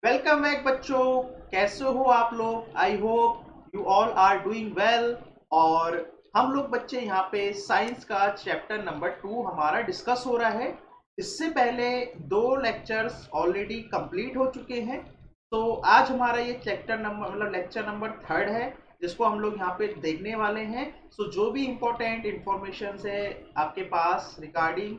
Welcome back बच्चों। कैसे हो आप लोग? I hope you all are doing well. और हम लोग बच्चे यहाँ पे साइंस का चैप्टर नंबर 2 हमारा डिस्कस हो रहा है। इससे पहले 2 लेक्चर्स ऑलरेडी कंप्लीट हो चुके हैं। तो आज हमारा ये चैप्टर नंबर लेक्चर नंबर 3 है, जिसको हम लोग यहाँ पे देखने वाले हैं। सो जो भी इम्पोर्टेंट इंफॉर्मेशन है आपके पास रिगार्डिंग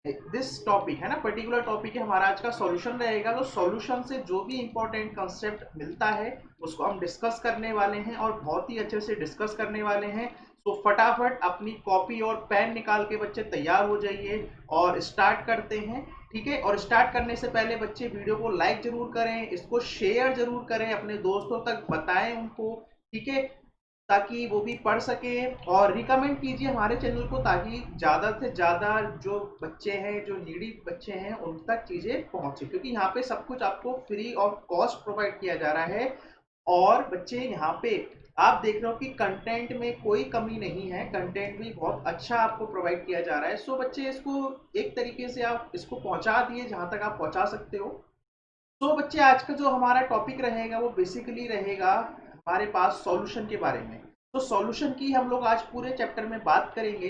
दिस टॉपिक है ना, पर्टिकुलर टॉपिक है, हमारा आज का सॉल्यूशन रहेगा। तो सॉल्यूशन से जो भी इंपॉर्टेंट कंसेप्ट मिलता है उसको हम डिस्कस करने वाले हैं और बहुत ही अच्छे से डिस्कस करने वाले हैं। तो फटाफट अपनी कॉपी और पेन निकाल के बच्चे तैयार हो जाइए और स्टार्ट करते हैं। ठीक है, और स्टार्ट करने से पहले बच्चे वीडियो को लाइक जरूर करें, इसको शेयर जरूर करें, अपने दोस्तों तक बताएं उनको। ठीक है, ताकि वो भी पढ़ सके, और रिकमेंड कीजिए हमारे चैनल को ताकि ज़्यादा से ज़्यादा जो बच्चे हैं, जो नीडी बच्चे हैं, उन तक चीज़ें पहुँचे, क्योंकि यहाँ पे सब कुछ आपको फ्री ऑफ कॉस्ट प्रोवाइड किया जा रहा है। और बच्चे यहाँ पे आप देख रहे हो कि कंटेंट में कोई कमी नहीं है, कंटेंट भी बहुत अच्छा आपको प्रोवाइड किया जा रहा है। सो बच्चे इसको एक तरीके से आप इसको पहुँचा दिए जहाँ तक आप पहुँचा सकते हो। तो बच्चे आज का जो हमारा टॉपिक रहेगा वो बेसिकली रहेगा हमारे पास सॉल्यूशन के बारे में। तो सॉल्यूशन की हम लोग आज पूरे चैप्टर में बात करेंगे।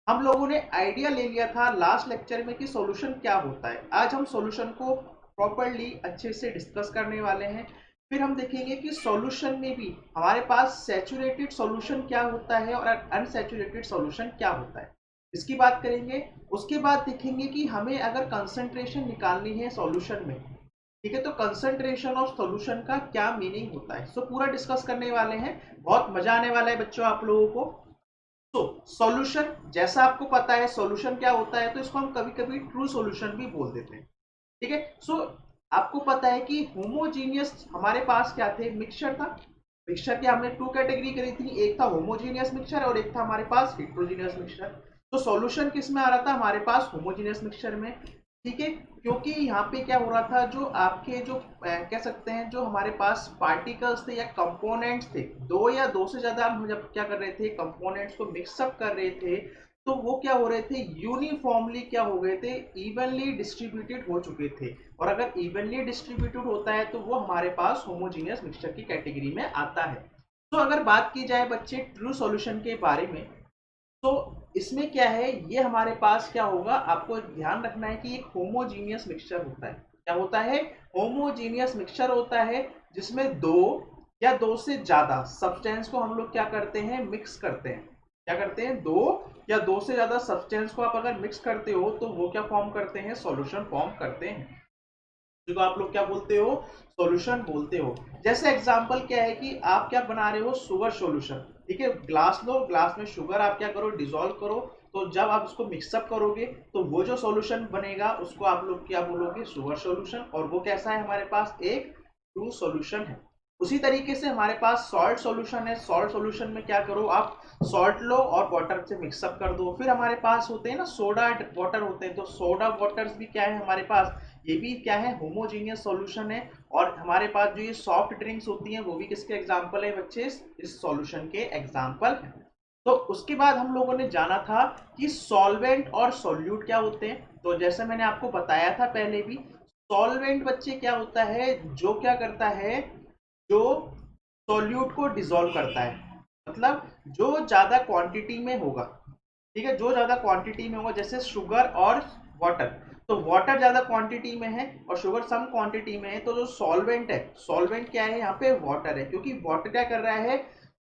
हम लोगों ने आइडिया ले लिया था लास्ट लेक्चर में कि सॉल्यूशन क्या होता है। आज हम सॉल्यूशन को प्रॉपरली अच्छे से डिस्कस करने वाले हैं। फिर हम देखेंगे कि सॉल्यूशन में भी हमारे पास सैचुरेटेड सॉल्यूशन क्या होता है और अनसैचुरेटेड सॉल्यूशन क्या होता है, इसकी बात करेंगे। उसके बाद देखेंगे कि हमें अगर कंसंट्रेशन निकालनी है सॉल्यूशन में, ठीक है, तो कंसंट्रेशन ऑफ सॉल्यूशन का क्या मीनिंग होता है, सो पूरा डिस्कस करने वाले हैं। बहुत मजा आने वाला है बच्चों आप लोगों को। तो सॉल्यूशन, जैसा आपको पता है सॉल्यूशन क्या होता है, तो इसको हम कभी कभी ट्रू सॉल्यूशन भी बोल देते हैं। ठीक है, सो आपको पता है कि होमोजीनियस हमारे पास क्या थे, मिक्सचर था। मिक्सचर की हमने 2 कैटेगरी करी थी, एक था होमोजीनियस मिक्सचर और एक था हमारे पास हेट्रोजीनियस मिक्सचर। तो सॉल्यूशन किस में आ रहा था, हमारे पास होमोजीनियस मिक्सचर में। ठीक है, क्योंकि यहाँ पे क्या हो रहा था, जो आपके जो कह सकते हैं जो हमारे पास पार्टिकल्स थे या कंपोनेंट्स थे, 2 या 2 से ज्यादा हम जब क्या कर रहे थे, कंपोनेंट्स को मिक्सअप कर रहे थे, तो वो क्या हो रहे थे, यूनिफॉर्मली क्या हो गए थे, इवनली डिस्ट्रीब्यूटेड हो चुके थे। और अगर इवनली डिस्ट्रीब्यूटेड होता है तो वो हमारे पास होमोजीनियस मिक्सचर की कैटेगरी में आता है। तो अगर बात की जाए बच्चे ट्रू सॉल्यूशन के बारे में, तो इसमें क्या है, ये हमारे पास क्या होगा, आपको ध्यान रखना है कि एक होमोजीनियस मिक्सचर होता है। क्या होता है, होमोजीनियस मिक्सचर होता है जिसमें 2 या 2 से ज्यादा सब्सटेंस को हम लोग क्या करते हैं, मिक्स करते हैं। क्या करते हैं, 2 या 2 से ज्यादा सब्सटेंस को आप अगर मिक्स करते हो तो वो क्या फॉर्म करते हैं, सॉल्यूशन फॉर्म करते हैं, जो आप लोग क्या बोलते हो, सॉल्यूशन बोलते हो। जैसे एग्जांपल क्या है कि आप क्या बना रहे हो, शुगर सॉल्यूशन। ठीक है, ग्लास लो, ग्लास में शुगर आप क्या करो, डिसॉल्व करो। तो जब आप उसको मिक्सअप करोगे तो वो जो सॉल्यूशन बनेगा उसको आप लोग क्या बोलोगे, शुगर सॉल्यूशन। और वो कैसा है, हमारे पास एक ट्रू सॉल्यूशन है। उसी तरीके से हमारे पास सॉल्ट सॉल्यूशन है। सॉल्ट सॉल्यूशन में क्या करो, आप सॉल्ट लो और वाटर से मिक्सअप कर दो। फिर हमारे पास होते हैं ना सोडा वाटर होते हैं, तो सोडा वाटर्स भी क्या है हमारे पास, ये भी क्या है, होमोजीनियस सॉल्यूशन है। और हमारे पास जो ये सॉफ्ट ड्रिंक्स होती हैं वो भी किसके एग्जांपल है बच्चे, इस सॉल्यूशन के एग्जांपल है। तो उसके बाद हम लोगों ने जाना था कि सॉल्वेंट और सॉल्यूट क्या होते हैं। तो जैसे मैंने आपको बताया था पहले भी, सॉल्वेंट बच्चे क्या होता है, जो क्या करता है, जो सॉल्यूट को डिसॉल्व करता है, मतलब जो ज्यादा क्वांटिटी में होगा। ठीक है, जो ज्यादा क्वांटिटी में होगा, जैसे शुगर और वाटर। तो वाटर ज्यादा क्वांटिटी में है और शुगर सम क्वांटिटी में है, तो जो सॉल्वेंट है, सॉल्वेंट क्या है यहाँ पे, वाटर है, क्योंकि वाटर क्या कर रहा है,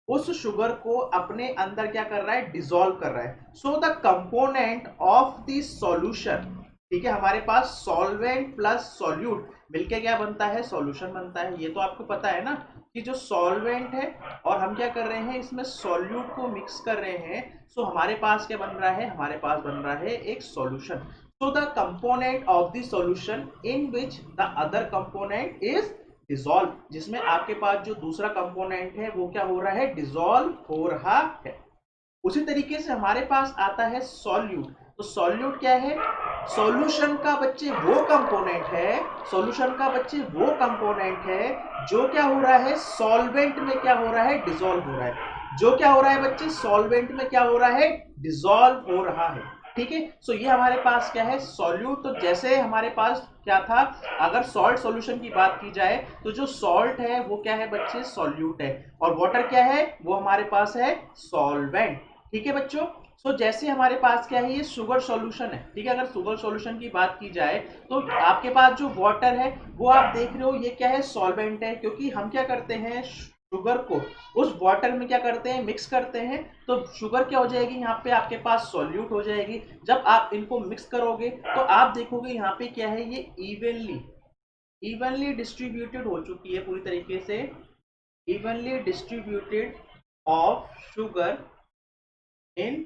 उस शुगर को अपने अंदर क्या कर रहा है, डिसॉल्व कर रहा है। So the component of the solution, ठीक है, हमारे पास सॉल्वेंट प्लस सॉल्यूट मिलके क्या बनता है, सॉल्यूशन बनता है। ये तो आपको पता है ना कि जो सॉल्वेंट है और हम क्या कर रहे हैं, इसमें सॉल्यूट को मिक्स कर रहे हैं, सो हमारे पास क्या बन रहा है, हमारे पास बन रहा है एक solution. So the component of the solution in which the other component is dissolve, जिसमें आपके पास जो दूसरा कंपोनेंट है वो क्या हो रहा है, डिसॉल्व हो रहा है। उसी तरीके से हमारे पास आता है सॉल्यूट। तो सॉल्यूट क्या है, सॉल्यूशन का बच्चे वो कंपोनेंट है, सॉल्यूशन का बच्चे वो कंपोनेंट है जो क्या हो रहा है, सॉल्वेंट में क्या हो रहा है, डिसॉल्व हो रहा है। जो क्या हो रहा है बच्चे, सॉल्वेंट में क्या हो रहा है, डिसॉल्व हो रहा है। ठीक है। सो ये हमारे पास क्या है, सॉल्यूट। तो जैसे हमारे पास क्या था, अगर सॉल्ट सॉल्यूशन की बात की जाए तो जो सॉल्ट है वो क्या है बच्चे, सॉल्यूट है, और वाटर क्या है, वो हमारे पास है सॉल्वेंट। ठीक है बच्चों। सो जैसे हमारे पास क्या है, ये शुगर सॉल्यूशन है। ठीक है, अगर शुगर सॉल्यूशन की बात की जाए तो आपके पास जो वाटर है वो आप देख रहे हो ये क्या है, सॉल्वेंट है, क्योंकि हम क्या करते हैं, शुगर को उस वाटर में क्या करते हैं, मिक्स करते हैं। तो शुगर क्या हो जाएगी, यहाँ पे आपके पास सॉल्यूट हो जाएगी। जब आप इनको मिक्स करोगे तो आप देखोगे यहाँ पे क्या है, ये इवनली डिस्ट्रीब्यूटेड हो चुकी है पूरी तरीके से, evenly distributed of sugar in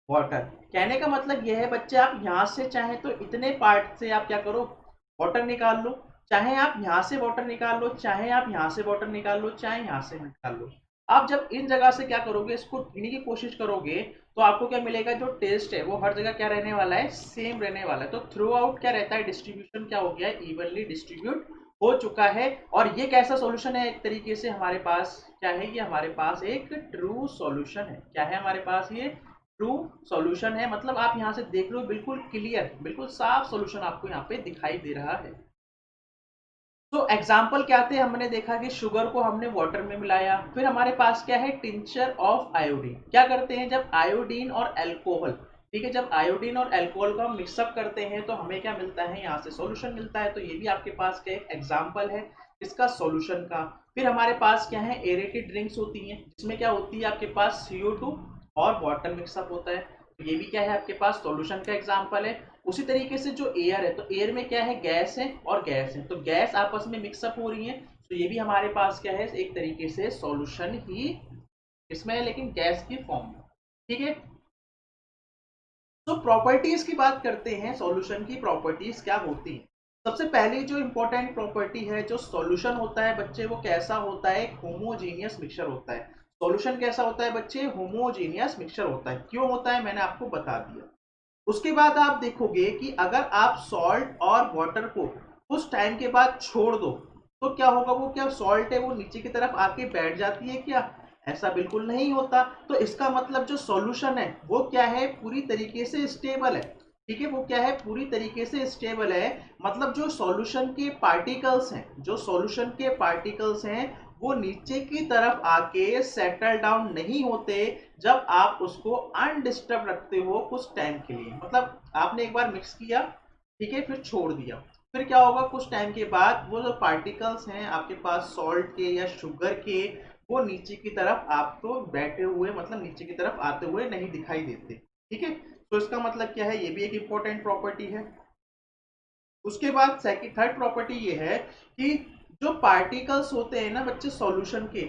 water. कहने का मतलब यह है बच्चे, आप यहाँ से चाहे तो इतने पार्ट से आप क्या करो, वाटर निकाल लो, चाहे आप यहाँ से वाटर निकाल लो, चाहे आप यहाँ से वाटर निकाल लो, चाहे यहाँ से निकाल लो। आप जब इन जगह से क्या करोगे, इसको पीने की कोशिश करोगे तो आपको क्या मिलेगा, जो टेस्ट है वो हर जगह क्या रहने वाला है, सेम रहने वाला है। तो थ्रू आउट क्या रहता है, डिस्ट्रीब्यूशन क्या हो गया है, इवनली डिस्ट्रीब्यूट हो चुका है। और ये कैसा सॉल्यूशन है, एक तरीके से हमारे पास क्या है, ये हमारे पास एक ट्रू सॉल्यूशन है। क्या है हमारे पास, ये ट्रू सॉल्यूशन है। मतलब आप यहाँ से देख लो, बिल्कुल क्लियर, बिल्कुल साफ सॉल्यूशन आपको यहाँ पे दिखाई दे रहा है। तो एग्जाम्पल क्या थे, हमने देखा कि शुगर को हमने वाटर में मिलाया। फिर हमारे पास क्या है, टिंचर ऑफ आयोडीन। क्या करते हैं, जब आयोडीन और अल्कोहल, ठीक है, जब आयोडीन और अल्कोहल को हम मिक्सअप करते हैं तो हमें क्या मिलता है, यहाँ से सॉल्यूशन मिलता है। तो ये भी आपके पास क्या एक एग्जाम्पल है इसका सॉल्यूशन का। फिर हमारे पास क्या है, एरेटेड ड्रिंक्स होती हैं, जिसमें क्या होती है आपके पास CO2 और वाटर मिक्सअप होता है। तो ये भी क्या है आपके पास सॉल्यूशन का एग्जांपल है। उसी तरीके से जो एयर है, तो एयर में क्या है, गैस है और गैस है, तो गैस आपस में मिक्सअप हो रही है। तो ये भी हमारे पास क्या है, एक तरीके से सॉल्यूशन ही इसमें है, लेकिन गैस की फॉर्म में। ठीक है। तो प्रॉपर्टीज की बात करते हैं, सॉल्यूशन की प्रॉपर्टीज क्या होती है। सबसे पहली जो इंपॉर्टेंट प्रॉपर्टी है, जो सॉल्यूशन होता है बच्चे, वो कैसा होता है, होमोजीनियस मिक्सचर होता है। सॉल्यूशन कैसा होता है बच्चे, होमोजीनियस मिक्सचर होता है। क्यों होता है, मैंने आपको बता दिया। उसके बाद आप देखोगे कि अगर आप सॉल्ट और वाटर को कुछ टाइम के बाद छोड़ दो तो क्या होगा, वो क्या सॉल्ट है वो नीचे की तरफ आके बैठ जाती है क्या, ऐसा बिल्कुल नहीं होता। तो इसका मतलब जो सॉल्यूशन है वो क्या है, पूरी तरीके से स्टेबल है। ठीक है, वो क्या है, पूरी तरीके से स्टेबल है। मतलब जो सॉल्यूशन के पार्टिकल्स हैं, जो सॉल्यूशन के पार्टिकल्स हैं वो नीचे की तरफ आके सेटल डाउन नहीं होते जब आप उसको अनडिस्टर्ब रखते हो कुछ टाइम के लिए। मतलब आपने एक बार मिक्स किया, ठीक है, फिर छोड़ दिया, फिर क्या होगा, कुछ टाइम के बाद वो जो पार्टिकल्स हैं आपके पास सॉल्ट के या शुगर के, वो नीचे की तरफ आपको बैठे हुए, मतलब नीचे की तरफ आते हुए नहीं दिखाई देते। ठीक है, तो इसका मतलब क्या है, ये भी एक इंपॉर्टेंट प्रॉपर्टी है। उसके बाद सेकंड थर्ड प्रॉपर्टी ये है कि जो पार्टिकल्स होते हैं ना बच्चे सॉल्यूशन के,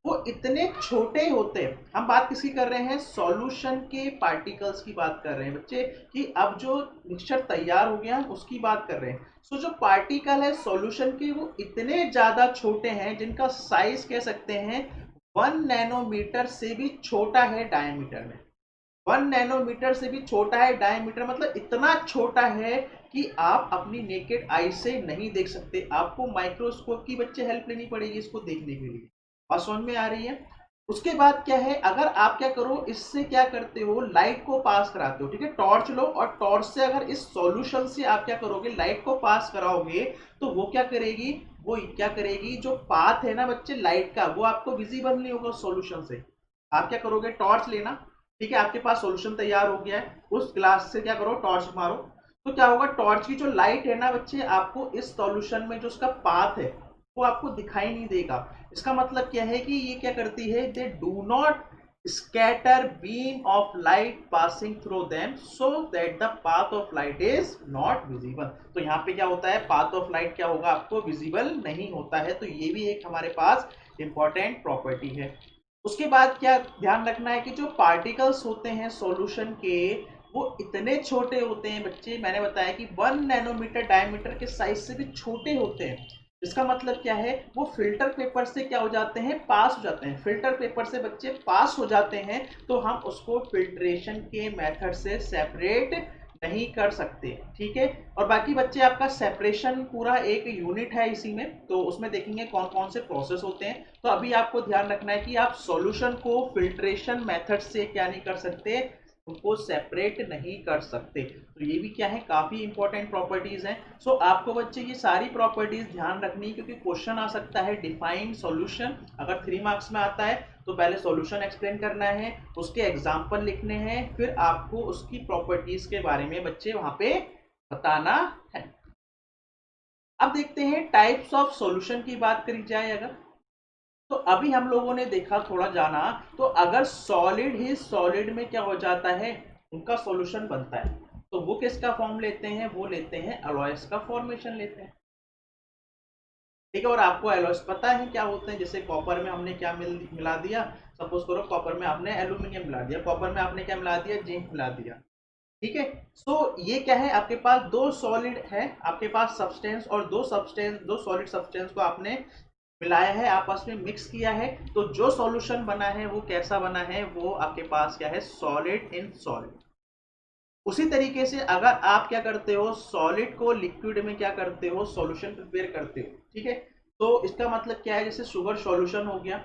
वो इतने छोटे होते हैं। हम बात किसकी कर रहे हैं, सॉल्यूशन के पार्टिकल्स की बात कर रहे हैं बच्चे, कि अब जो मिक्सचर तैयार हो गया उसकी बात कर रहे हैं। सो जो पार्टिकल है सॉल्यूशन के, वो इतने ज्यादा छोटे हैं जिनका साइज कह सकते हैं 1 नैनोमीटर से भी छोटा है डायमीटर में। 1 नैनोमीटर से भी छोटा है डायमीटर, मतलब इतना छोटा है कि आप अपनी नेकेड आई से नहीं देख सकते, आपको माइक्रोस्कोप की बच्चे हेल्प लेनी पड़ेगी इसको देखने के लिए। और समझ में आ रही है। उसके बाद क्या है, अगर आप क्या करो, इससे क्या करते हो, लाइट को पास कराते हो। ठीक है, टॉर्च लो और टॉर्च से अगर इस सॉल्यूशन से आप क्या करोगे, लाइट को पास कराओगे, तो वो क्या करेगी, वो क्या करेगी, जो पाथ है ना बच्चे लाइट का, वो आपको विजिबल नहीं होगा सॉल्यूशन से। आप क्या करोगे, टॉर्च लेना, ठीक है, आपके पास सॉल्यूशन तैयार हो गया है, उस ग्लास से क्या करो, टॉर्च मारो, तो क्या होगा, टॉर्च की जो लाइट है ना बच्चे, आपको इस सॉल्यूशन में जो उसका पाथ है वो आपको दिखाई नहीं देगा। इसका मतलब क्या है कि ये क्या करती है, they do not scatter beam of light passing through them so that the path of light is not visible. तो यहाँ पे क्या होता है, पाथ ऑफ लाइट क्या होगा, आपको विजिबल नहीं होता है। तो ये भी एक हमारे पास इंपॉर्टेंट प्रॉपर्टी है। उसके बाद क्या ध्यान रखना है कि जो पार्टिकल्स होते हैं सॉल्यूशन के, वो इतने छोटे होते हैं बच्चे, मैंने बताया कि 1 नैनोमीटर डायमीटर के साइज से भी छोटे होते हैं। इसका मतलब क्या है, वो फिल्टर पेपर से क्या हो जाते हैं, पास हो जाते हैं। फिल्टर पेपर से बच्चे पास हो जाते हैं तो हम उसको फिल्ट्रेशन के मेथड से सेपरेट नहीं कर सकते। ठीक है, और बाकी बच्चे आपका सेपरेशन पूरा एक यूनिट है इसी में, तो उसमें देखेंगे कौन कौन से प्रोसेस होते हैं। तो अभी आपको ध्यान रखना है कि आप सॉल्यूशन को फिल्ट्रेशन मेथड से क्या नहीं कर सकते, उनको सेपरेट नहीं कर सकते। तो ये भी क्या है, काफी इंपॉर्टेंट प्रॉपर्टीज हैं। सो आपको बच्चे ये सारी प्रॉपर्टीज ध्यान रखनी है, क्योंकि क्वेश्चन आ सकता है डिफाइन सॉल्यूशन। अगर 3 मार्क्स में आता है तो पहले सॉल्यूशन एक्सप्लेन करना है, उसके एग्जाम्पल लिखने हैं, फिर आपको उसकी प्रॉपर्टीज के बारे में बच्चे वहां पे बताना है। अब देखते हैं टाइप्स ऑफ सॉल्यूशन की बात करी जाए अगर, तो अभी हम लोगों ने देखा, थोड़ा जाना, तो अगर सॉलिड ही सॉलिड में क्या हो जाता है, उनका सॉल्यूशन बनता है, तो वो किसका फॉर्म लेते हैं, वो लेते हैं अलॉयस का फॉर्मेशन लेते हैं। ठीक है, और आपको अलॉयस पता है क्या होते हैं, जैसे कॉपर में हमने क्या मिला दिया, सपोज करो कॉपर में आपने एल्यूमिनियम मिला दिया, कॉपर में आपने क्या मिला दिया, जिंक मिला दिया। ठीक है, सो ये क्या है, आपके पास दो सॉलिड है, आपके पास सब्सटेंस, और दो सॉलिड सब्सटेंस को आपने मिलाया है, आपस में मिक्स किया है, तो जो सॉल्यूशन बना है वो कैसा बना है, वो आपके पास क्या है, सॉलिड इन सॉलिड। उसी तरीके से अगर आप क्या करते हो, सॉलिड को लिक्विड में क्या करते हो, सॉल्यूशन प्रिपेयर करते हो। ठीक है, तो इसका मतलब क्या है, जैसे शुगर सॉल्यूशन हो गया,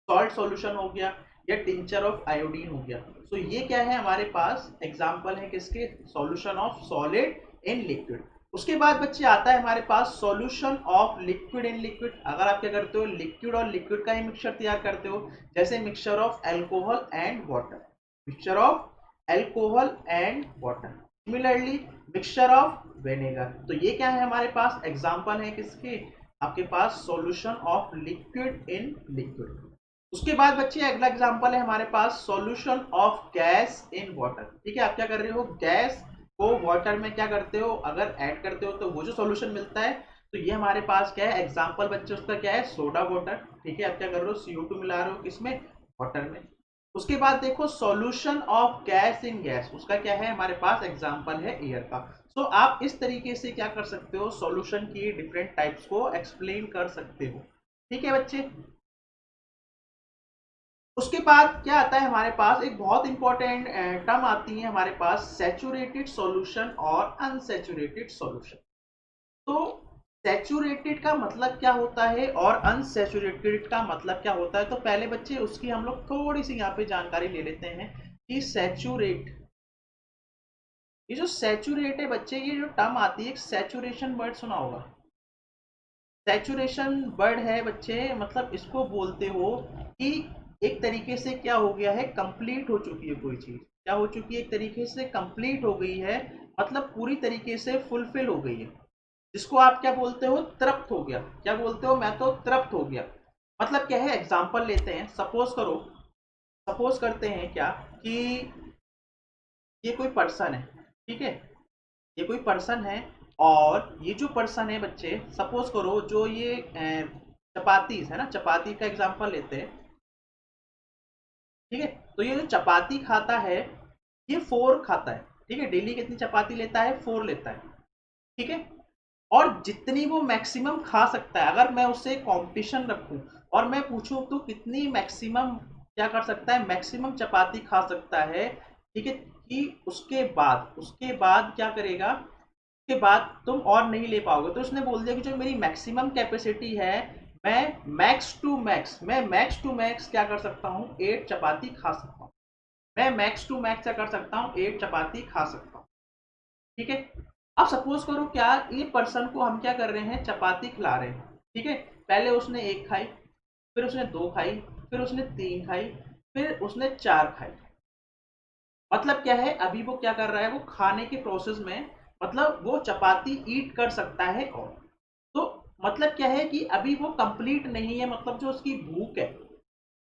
सॉल्ट सॉल्यूशन हो गया, या टिंचर ऑफ आयोडीन हो गया। तो ये क्या है, हमारे पास एग्जांपल है किसके, solution of solid in liquid. उसके बाद बच्चे आता है हमारे पास solution of liquid in liquid. अगर आप क्या करते हो, लिक्विड और लिक्विड का ही मिक्सचर तैयार करते हो, जैसे mixture of alcohol and water, mixture of alcohol and water, similarly mixture of vinegar. तो ये क्या है, हमारे पास एग्जांपल है किसके, आपके पास solution of liquid in liquid. उसके बाद बच्चे अगला एग्जांपल है हमारे पास solution of gas in water. ठीक है, आप क्या कर रहे हो, गैस को वाटर में क्या करते हो, अगर ऐड करते हो तो वो जो सॉल्यूशन मिलता है, तो ये हमारे पास क्या है, एग्जांपल बच्चे उसका क्या है, सोडा वाटर। ठीक है, आप क्या कर रहे हो, CO2 मिला रहे हो किसमें, वाटर में। उसके बाद देखो solution of gas in gas, उसका क्या है, हमारे पास एग्जांपल है एयर का। सो आप इस तरीके से क्या कर सकते हो, सॉल्यूशन की डिफरेंट टाइप्स को एक्सप्लेन कर सकते हो। ठीक है बच्चे, उसके बाद क्या आता है हमारे पास, एक बहुत इंपॉर्टेंट टर्म आती है हमारे पास, सैचुरेटेड सॉल्यूशन और अनसैचुरेटेड सॉल्यूशन। तो सैचुरेटेड का मतलब क्या होता है और अनसैचुरेटेड का मतलब क्या होता है, तो पहले बच्चे उसकी हम लोग थोड़ी सी यहाँ पे जानकारी ले लेते हैं कि सैचुरेट, ये जो सैचुरेट है बच्चे, ये जो टर्म आती है, सैचुरेशन वर्ड सुना होगा, सैचुरेशन वर्ड है बच्चे, मतलब इसको बोलते हो कि एक तरीके से क्या हो गया है, कंप्लीट हो चुकी है कोई चीज, क्या हो चुकी है, एक तरीके से कंप्लीट हो गई है, मतलब पूरी तरीके से फुलफिल हो गई है, जिसको आप क्या बोलते हो, तृप्त हो गया। क्या बोलते हो, मैं तो तृप्त हो गया। मतलब क्या है, एग्जांपल लेते हैं, सपोज करो, सपोज करते हैं क्या कि ये कोई पर्सन है। ठीक है, ये कोई पर्सन है, और ये जो पर्सन है बच्चे, सपोज करो जो ये चपाती है ना, चपाती का एग्जांपल लेते हैं। ठीक है, तो ये जो चपाती खाता है, ये 4 खाता है। ठीक है, डेली कितनी चपाती लेता है, 4 लेता है। ठीक है, और जितनी वो मैक्सिमम खा सकता है, अगर मैं उससे कंपटीशन रखूं और मैं पूछूं तो कितनी मैक्सिमम क्या कर सकता है, मैक्सिमम चपाती खा सकता है। ठीक है, कि उसके बाद क्या करेगा, उसके बाद तुम और नहीं ले पाओगे। तो उसने बोल दिया कि जो मेरी मैक्सिमम कैपेसिटी है, मैं मैक्स टू मैक्स क्या कर सकता हूँ, 8 चपाती खा सकता हूँ। मैं मैक्स टू मैक्स क्या कर सकता हूँ, 8 चपाती खा सकता हूँ। ठीक है, अब सपोज करो क्या, ये पर्सन को हम क्या कर रहे हैं, चपाती खिला रहे हैं। ठीक है, पहले उसने 1 खाई, फिर उसने 2 खाई, फिर उसने 3 खाई, फिर उसने 4 खाई। मतलब क्या है, अभी वो क्या कर रहा है, वो खाने के प्रोसेस में, मतलब वो चपाती ईट कर सकता है। और तो मतलब क्या है कि अभी वो कंप्लीट नहीं है, मतलब जो उसकी भूख है,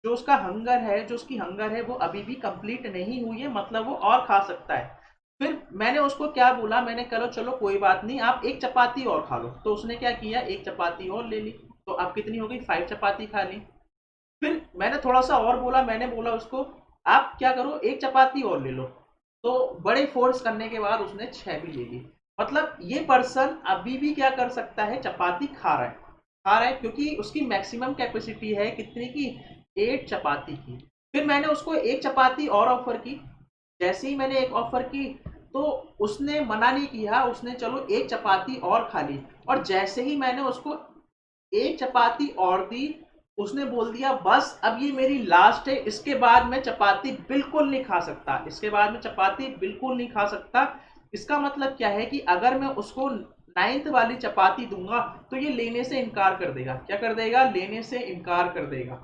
जो उसका हंगर है, जो उसकी हंगर है, वो अभी भी कंप्लीट नहीं हुई है, मतलब वो और खा सकता है। फिर मैंने उसको क्या बोला, मैंने कहा चलो कोई बात नहीं, आप 1 चपाती और खा लो। तो उसने क्या किया, 1 चपाती और ले ली, तो अब कितनी हो गई, 5 चपाती खा ली। फिर मैंने थोड़ा सा और बोला, मैंने बोला उसको आप क्या करो, 1 चपाती और ले लो। तो बड़े फोर्स करने के बाद उसने 6 भी ले ली। मतलब ये पर्सन अभी भी क्या कर सकता है, चपाती खा रहा है, क्योंकि उसकी मैक्सिमम कैपेसिटी है कितनी की, 8 चपाती की। फिर मैंने उसको 1 चपाती और ऑफर की। जैसे ही मैंने एक ऑफर की, तो उसने मना नहीं किया, उसने चलो 1 चपाती और खा ली। और जैसे ही मैंने उसको 1 चपाती और दी, उसने बोल दिया बस अब ये मेरी लास्ट है, इसके बाद मैं चपाती बिल्कुल नहीं खा सकता, इसके बाद मैं चपाती बिल्कुल नहीं खा सकता। इसका मतलब क्या है कि अगर मैं उसको 9th वाली चपाती दूंगा तो ये लेने से इनकार कर देगा। क्या कर देगा? लेने से इनकार कर देगा।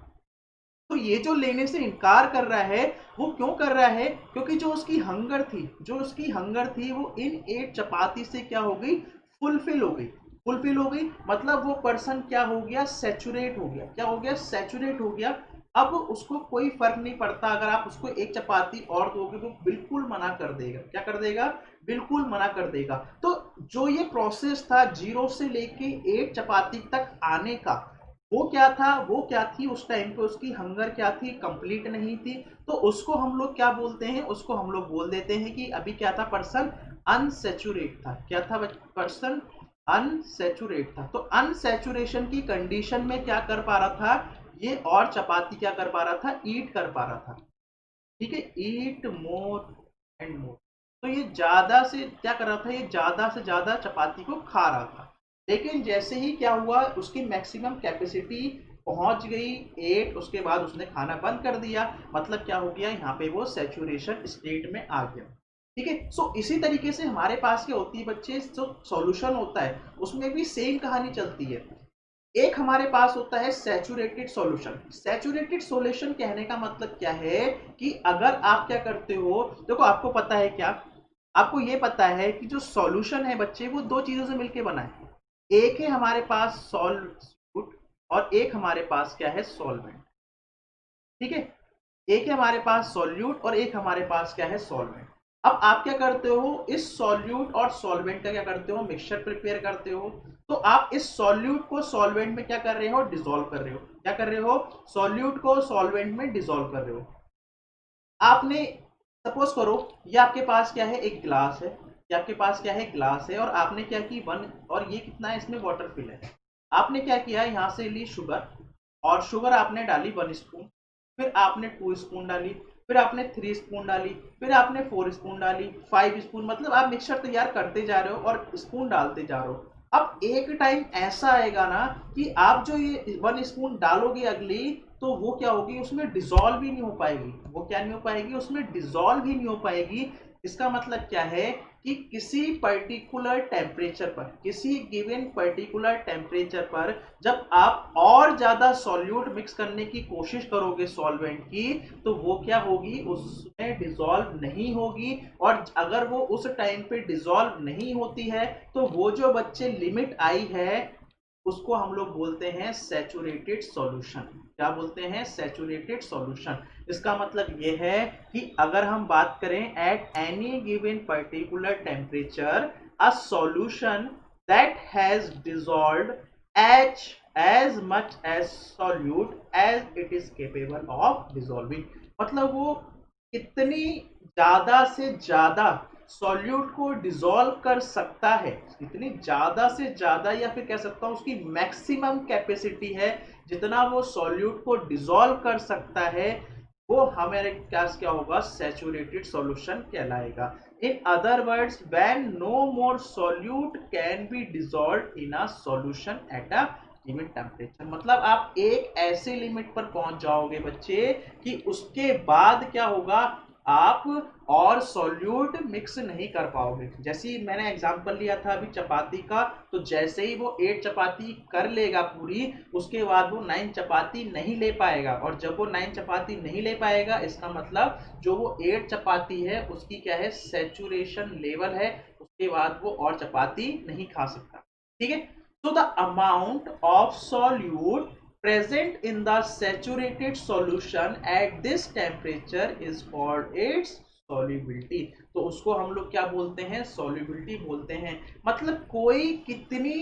तो ये जो लेने से इनकार कर रहा है वो क्यों कर रहा है? क्योंकि जो उसकी हंगर थी, जो उसकी हंगर थी वो इन 8 चपाती से क्या हो गई? फुलफिल हो गई। फुलफिल हो गई मतलब वो पर्सन क्या हो गया? सैचुरेट हो गया। क्या हो गया? सैचुरेट हो गया। अब उसको कोई फर्क नहीं पड़ता, अगर आप उसको एक चपाती और दोगे तो बिल्कुल मना कर देगा। क्या कर देगा? बिल्कुल मना कर देगा। तो जो ये प्रोसेस था 0 से लेके 8 चपाती तक आने का, वो क्या था? वो क्या थी? उस टाइम पे उसकी हंगर क्या थी? कंप्लीट नहीं थी। तो उसको हम लोग क्या बोलते हैं? उसको हम लोग बोल देते हैं कि अभी क्या था? पर्सन अनसेचुरेट था। क्या था? पर्सन अनसेचुरेट था। तो अनसेचुरेशन की कंडीशन में क्या कर पा रहा था? ये और चपाती क्या कर पा रहा था? ईट कर पा रहा था। ठीक है, ईट मोर एंड मोर। तो ये ज्यादा से क्या कर रहा था? ये ज्यादा से ज्यादा चपाती को खा रहा था। लेकिन जैसे ही क्या हुआ, उसकी मैक्सिमम कैपेसिटी पहुंच गई 8, उसके बाद उसने खाना बंद कर दिया। मतलब क्या हो गया? यहाँ पे वो सैचुरेशन स्टेट में आ गया। ठीक है, सो इसी तरीके से हमारे पास क्या होती है बच्चे, जो सॉल्यूशन होता है उसमें भी सेम कहानी चलती है। एक हमारे पास होता है सैचुरेटेड सॉल्यूशन। सैचुरेटेड सॉल्यूशन कहने का मतलब क्या है कि अगर आप क्या करते हो, देखो आपको पता है क्या, आपको ये पता है कि जो सॉल्यूशन है बच्चे वो दो चीजों से मिलकर बना है। एक है हमारे पास सॉल्यूट और एक हमारे पास क्या है? सॉल्वेंट। ठीक है, एक है हमारे पास सॉल्यूट और एक हमारे पास क्या है? सॉल्वेंट। अब आप क्या करते हो? इस सॉल्यूट और सॉल्वेंट का क्या करते हो? मिक्सचर प्रिपेयर करते हो। तो आप इस सॉल्यूट को सॉल्वेंट में क्या कर रहे हो? डिसॉल्व कर रहे हो। क्या कर रहे हो? सॉल्यूट को सॉल्वेंट में डिसॉल्व कर रहे हो। आपने सपोज करो ये आपके पास क्या है? एक ग्लास है। ये आपके पास क्या है? ग्लास है। और आपने क्या की? वन, और ये कितना है? इसमें वाटर फिल है। आपने क्या किया? यहाँ से ली शुगर, और शुगर आपने डाली 1 स्पून, फिर आपने 2 स्पून डाली, फिर आपने 3 स्पून डाली, फिर आपने 4 स्पून डाली, 5 स्पून, मतलब आप मिक्सचर तैयार करते जा रहे हो और स्पून डालते जा रहे हो। अब एक टाइम ऐसा आएगा ना कि आप जो ये 1 स्पून डालोगे अगली, तो वो क्या होगी? उसमें डिसॉल्व ही नहीं हो पाएगी। वो क्या नहीं हो पाएगी? उसमें डिसॉल्व ही नहीं हो पाएगी। इसका मतलब क्या है कि किसी पर्टिकुलर टेम्परेचर पर, किसी गिवन पर्टिकुलर टेम्परेचर पर जब आप और ज्यादा सॉल्यूट मिक्स करने की कोशिश करोगे सॉल्वेंट की, तो वो क्या होगी? उसमें डिसॉल्व नहीं होगी। और अगर वो उस टाइम पे डिसॉल्व नहीं होती है तो वो जो बच्चे लिमिट आई है उसको हम लोग बोलते हैं सैचुरेटेड सॉल्यूशन। क्या बोलते हैं? Saturated solution. इसका मतलब ये है कि अगर हम बात करें at any given particular temperature a solution that has dissolved as much as solute as it is capable of dissolving। मतलब वो कितनी ज्यादा से ज्यादा सॉल्यूट को डिसॉल्व कर सकता है, इतनी ज्यादा से ज्यादा, या फिर कह सकता हूं उसकी मैक्सिमम कैपेसिटी है जितना वो सॉल्यूट को डिसॉल्व कर सकता है, वो हमारे पास क्या होगा? सैचुरेटेड सॉल्यूशन कहलाएगा। In other words, when no more solute can be dissolved in a solution at a given temperature. मतलब आप एक ऐसे लिमिट पर पहुंच जाओगे बच्चे कि उसके बाद क्या होगा? आप और सॉल्यूट मिक्स नहीं कर पाओगे। जैसे ही मैंने एग्जांपल लिया था अभी चपाती का, तो जैसे ही वो 8 चपाती कर लेगा पूरी, उसके बाद वो 9 चपाती नहीं ले पाएगा। और जब वो 9 चपाती नहीं ले पाएगा, इसका मतलब जो वो 8 चपाती है उसकी क्या है? सैचुरेशन लेवल है। उसके बाद वो और चपाती नहीं खा सकता। ठीक है, so the amount of solute present in the saturated solution at this temperature is called its solubility। तो उसको हम लोग क्या बोलते हैं? solubility बोलते हैं। मतलब कोई कितनी,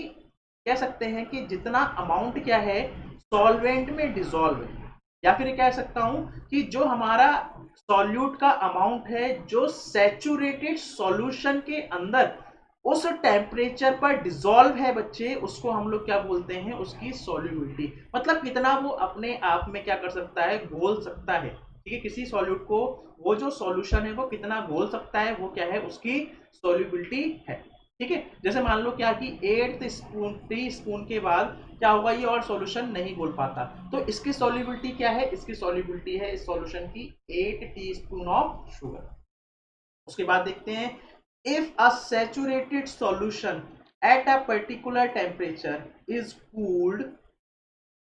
कह सकते हैं कि जितना अमाउंट क्या है सॉल्वेंट में डिसॉल्व है, या फिर कह सकता हूं कि जो हमारा सॉल्यूट का अमाउंट है जो सैचुरेटेड सॉल्यूशन के अंदर उस टेम्परेचर पर डिसॉल्व है बच्चे, उसको हम लोग क्या बोलते हैं? उसकी सॉल्युबिलिटी। मतलब कितना वो अपने आप में क्या कर सकता है? घोल सकता है। ठीक है, किसी सॉल्यूट को वो जो सॉल्यूशन है वो कितना घोल सकता है, वो क्या है? उसकी सॉल्युबिलिटी है। ठीक है। जैसे मान लो क्या कि 8 स्पून टी स्पून के बाद क्या होगा, ये और सॉल्यूशन नहीं बोल पाता, तो इसकी सॉल्युबिलिटी क्या है, इसकी सॉल्युबिलिटी है इस सॉल्यूशन की 8 टीस्पून ऑफ शुगर। उसके बाद देखते हैं, if a saturated solution at a particular temperature is cooled